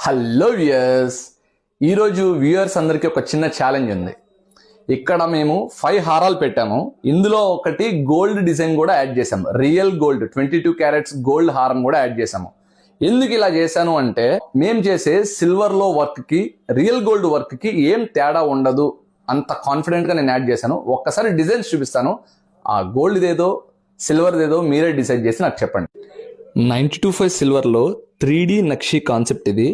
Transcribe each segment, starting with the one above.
Hello viewers, ఈరోజు viewers అందరికీ ఒక చిన్న ఛాలెంజ్ ఉంది. ఇక్కడ మేము 5 హారాలు పెట్టాము. ఇందులో ఒకటి గోల్డ్ డిజైన్ కూడా యాడ్ చేసాము. రియల్ గోల్డ్ 22 క్యారెట్స్ గోల్డ్ హారం కూడా యాడ్ చేసాము. ఎందుకు ఇలా చేశాను అంటే, మేము చేసే సిల్వర్ లో వర్క్ కి రియల్ గోల్డ్ వర్క్ కి ఏం తేడా ఉండదు, అంత కాన్ఫిడెంట్ గా నేను యాడ్ చేశాను. ఒక్కసారి డిజైన్స్ చూపిస్తాను. ఆ గోల్డ్ ఏదో సిల్వర్ ఏదో మీరే డిసైడ్ చేసి నాకు చెప్పండి. 92.5 సిల్వర్లో 3D నక్షి కాన్సెప్ట్ ఇది.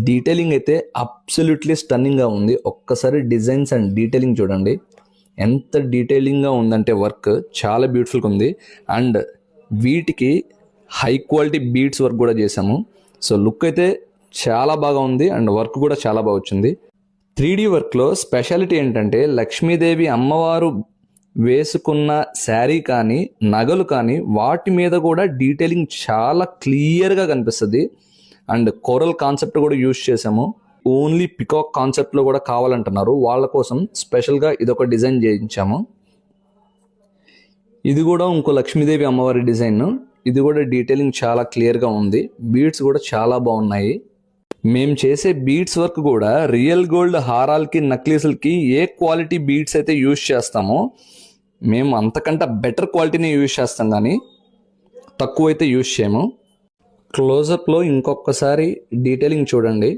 డీటెయిలింగ్ అయితే అబ్సల్యూట్లీ స్టన్నింగ్గా ఉంది. ఒక్కసారి డిజైన్స్ అండ్ డీటెయిలింగ్ చూడండి, ఎంత డీటెయిలింగ్గా ఉందంటే వర్క్ చాలా బ్యూటిఫుల్గా ఉంది. అండ్ వీటికి హై క్వాలిటీ బీడ్స్ వర్క్ కూడా చేసాము. సో లుక్ అయితే చాలా బాగా ఉంది అండ్ వర్క్ కూడా చాలా బాగా వచ్చింది. 3D వర్క్లో స్పెషాలిటీ ఏంటంటే, లక్ష్మీదేవి అమ్మవారు వేసుకున్న శారీ కానీ నగలు కానీ వాటి మీద కూడా డీటెయిలింగ్ చాలా క్లియర్గా కనిపిస్తుంది. అండ్ కోరల్ కాన్సెప్ట్ కూడా యూజ్ చేసాము. ఓన్లీ పికాక్ కాన్సెప్ట్లో కూడా కావాలంటున్నారు, వాళ్ళ కోసం స్పెషల్గా ఇదొక డిజైన్ చేయించాము. ఇది కూడా ఇంకో లక్ష్మీదేవి అమ్మవారి డిజైన్. ఇది కూడా డీటెయిలింగ్ చాలా క్లియర్గా ఉంది. బీడ్స్ కూడా చాలా బాగున్నాయి. మేము చేసే బీడ్స్ వర్క్ కూడా రియల్ గోల్డ్ హారాలకి నక్లీసులకి ఏ క్వాలిటీ బీడ్స్ అయితే యూజ్ చేస్తామో మేము అంతకంటే బెటర్ క్వాలిటీని యూజ్ చేస్తాం, కానీ తక్కువ అయితే యూజ్ చేయము. క్లోజప్లో ఇంకొకసారి డీటెయిలింగ్ చూడండి.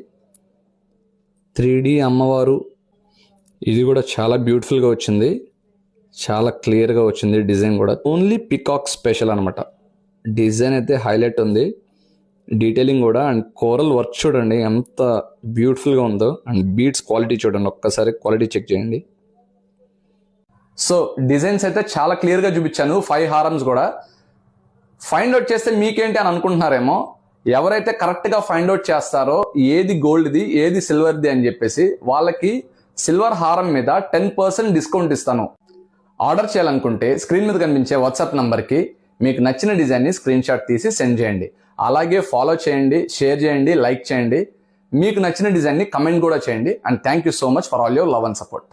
3D అమ్మవారు ఇది కూడా చాలా బ్యూటిఫుల్గా వచ్చింది, చాలా క్లియర్గా వచ్చింది. డిజైన్ కూడా ఓన్లీ పికాక్ స్పెషల్ అనమాట. డిజైన్ అయితే హైలైట్ ఉంది, డీటెయిలింగ్ కూడా. అండ్ కోరల్ వర్క్ చూడండి ఎంత బ్యూటిఫుల్గా ఉందో. అండ్ బీడ్స్ క్వాలిటీ చూడండి, ఒక్కసారి క్వాలిటీ చెక్ చేయండి. సో డిజైన్స్ అయితే చాలా క్లియర్గా చూపించాను. 5 హారమ్స్ కూడా ఫైండ్ అవుట్ చేస్తే మీకేంటి అని అనుకుంటున్నారేమో. ఎవరైతే కరెక్ట్గా ఫైండ్ అవుట్ చేస్తారో ఏది గోల్డ్ది ఏది సిల్వర్ది అని చెప్పేసి, వాళ్ళకి సిల్వర్ హారం మీద 10% డిస్కౌంట్ ఇస్తాను. ఆర్డర్ చేయాలనుకుంటే స్క్రీన్ మీద కనిపించే వాట్సాప్ నంబర్కి మీకు నచ్చిన డిజైన్ని స్క్రీన్ షాట్ తీసి సెండ్ చేయండి. అలాగే ఫాలో చేయండి, షేర్ చేయండి, లైక్ చేయండి. మీకు నచ్చిన డిజైన్ని కమెంట్ కూడా చేయండి. And thank you so much for all your love and support.